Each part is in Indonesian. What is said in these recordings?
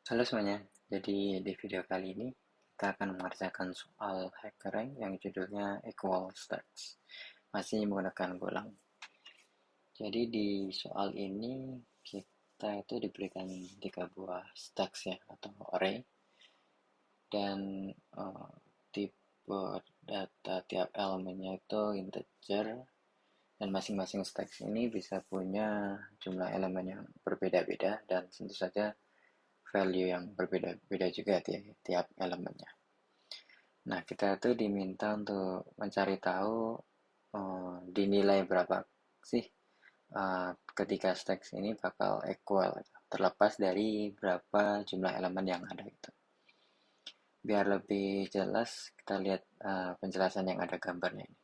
Halo semuanya, jadi di video kali ini kita akan mengerjakan soal HackerRank yang judulnya Equal Stacks, masih menggunakan Golang. Jadi di soal ini kita itu diberikan 3 buah stacks ya atau array, dan tipe data tiap elemennya itu integer, dan masing-masing stacks ini bisa punya jumlah elemen yang berbeda-beda dan tentu saja value yang berbeda-beda juga tiap elemennya. Nah, kita tuh diminta untuk mencari tahu dinilai berapa sih ketika stacks ini bakal equal, terlepas dari berapa jumlah elemen yang ada itu. Biar lebih jelas, kita lihat penjelasan yang ada gambarnya ini.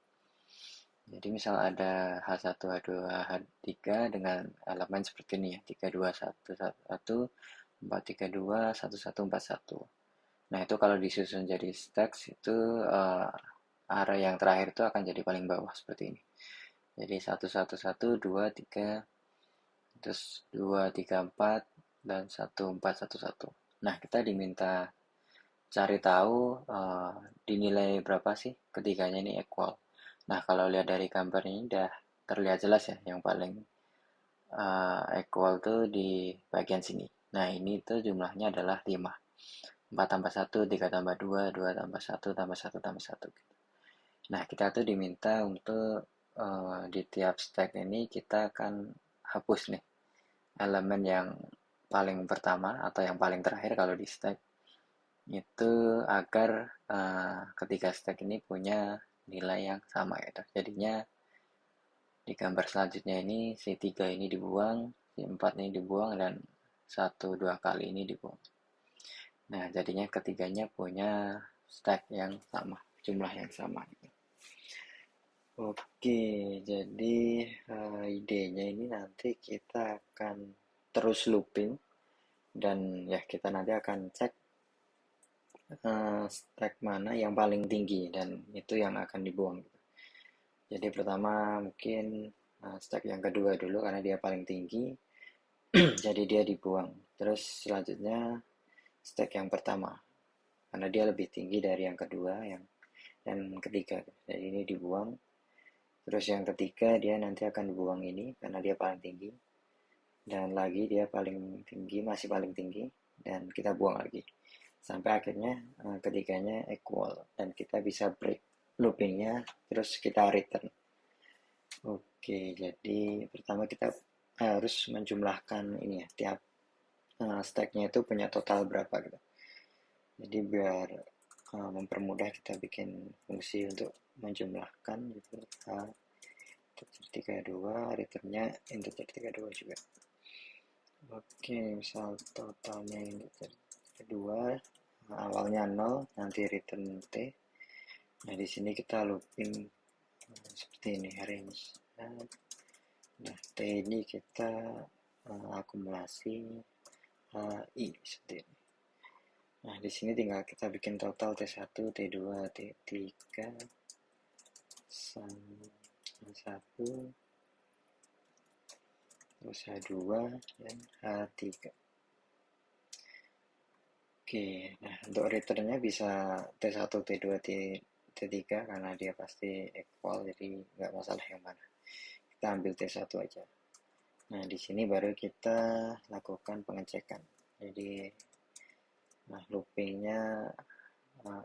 Jadi misal ada H1, H2, H3 dengan elemen seperti ini ya, 3, 2, 1, 1, 4, 3, 2, 1, 1, 4, 1. Nah, itu kalau disusun jadi stacks itu array yang terakhir itu akan jadi paling bawah seperti ini. Jadi 1, 1, 1, 2, 3, terus 2, 3, 4, dan 1, 4, 1, 1. Nah, kita diminta cari tahu dinilai berapa sih ketiganya ini equal. Nah, kalau lihat dari gambar ini udah terlihat jelas ya, yang paling equal tuh di bagian sini. Nah, ini tuh jumlahnya adalah 5. 4 tambah 1, 3 tambah 2, 2 tambah 1, tambah 1, tambah 1. Nah, kita tuh diminta untuk di tiap stack ini kita akan hapus nih elemen yang paling pertama atau yang paling terakhir kalau di stack itu, agar ketiga stack ini punya nilai yang sama gitu. Jadinya di gambar selanjutnya ini si 3 ini dibuang, si 4 ini dibuang, dan 1, 2 kali ini dibuang. Nah, jadinya ketiganya punya stack yang sama, jumlah yang sama gitu. Oke, jadi idenya ini nanti kita akan terus looping, dan ya kita nanti akan cek stack mana yang paling tinggi dan itu yang akan dibuang. Jadi pertama mungkin stack yang kedua dulu karena dia paling tinggi, jadi dia dibuang. Terus selanjutnya stack yang pertama karena dia lebih tinggi dari yang kedua dan ketiga. Jadi ini dibuang. Terus yang ketiga dia nanti akan dibuang ini karena dia paling tinggi. Dan lagi dia paling tinggi, masih paling tinggi, dan kita buang lagi. Sampai akhirnya ketiganya equal dan kita bisa break loopingnya, terus kita return. Oke, jadi pertama kita harus menjumlahkan ini ya, tiap stacknya itu punya total berapa gitu. Jadi biar mempermudah kita bikin fungsi untuk menjumlahkan gitu. Integer 32, returnnya integer 32 juga. Oke, misal totalnya integer 2, awalnya 0, nanti return T. Nah, di sini kita looping seperti ini, range. Nah, T ini kita akumulasi I seperti ini. Nah, di sini tinggal kita bikin total T1, T2, T3, sama 1, terus H2, dan H3. Oke, nah untuk returnnya bisa T1, T2, T3 karena dia pasti equal, jadi nggak masalah yang mana. Kita ambil T1 aja. Nah, di sini baru kita lakukan pengecekan. Jadi, nah loopingnya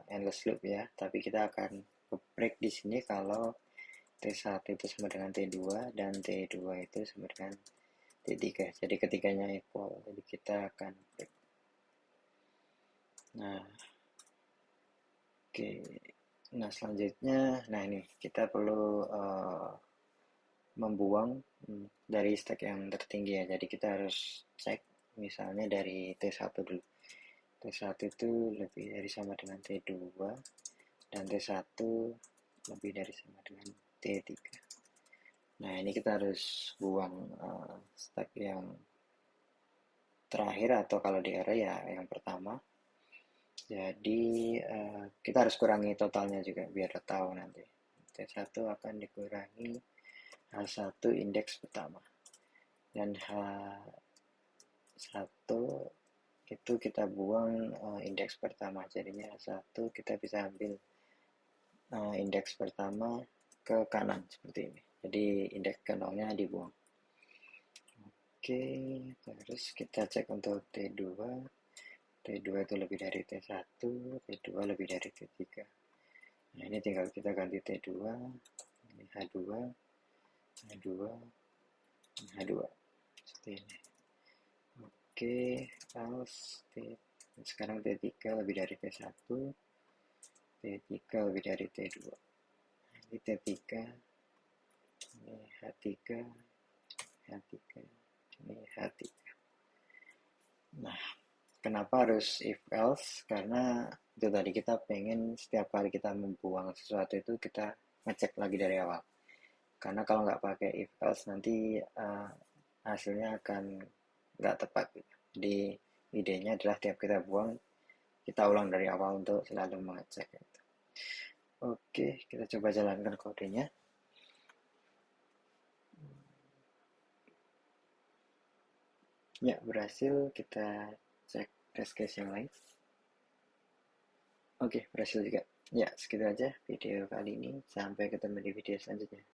endless loop ya, tapi kita akan break di sini kalau T1 itu sama dengan T2 dan T2 itu sama dengan T3. Jadi ketiganya equal. Jadi kita akan break. Nah, oke. Nah, selanjutnya, nah ini kita perlu membuang dari stack yang tertinggi ya. Jadi kita harus cek misalnya dari T1 dulu. T1 itu lebih dari sama dengan T2 dan T1 lebih dari sama dengan T3. Nah, ini kita harus buang stack yang terakhir atau kalau di array ya yang pertama. Jadi kita harus kurangi totalnya juga biar tahu nanti. T1 akan dikurangi H1 indeks pertama dan H1 itu kita buang indeks pertama, jadinya satu kita bisa ambil indeks pertama ke kanan seperti ini, jadi indeks ke nolnya dibuang. Oke, terus kita cek untuk T2. T2 itu lebih dari T1, T2 lebih dari T3. Nah, ini tinggal kita ganti T2, ini H2, H2, H2. Seperti ini. Oke, else sekarang T3 lebih dari T1, T3 lebih dari T2. Ini T3, ini H3, H3, ini H3. Nah, kenapa harus if else? Karena itu tadi kita pengen setiap kali kita membuang sesuatu itu kita ngecek lagi dari awal. Karena kalau nggak pakai if else nanti hasilnya akan nggak tepat. Jadi idenya adalah tiap kita buang kita ulang dari awal untuk selalu mengecek. Oke, kita coba jalankan kodenya. Ya, berhasil. Kita cek test case yang lain. Oke, berhasil juga. Ya, segitu aja video kali ini. Sampai ketemu di video selanjutnya.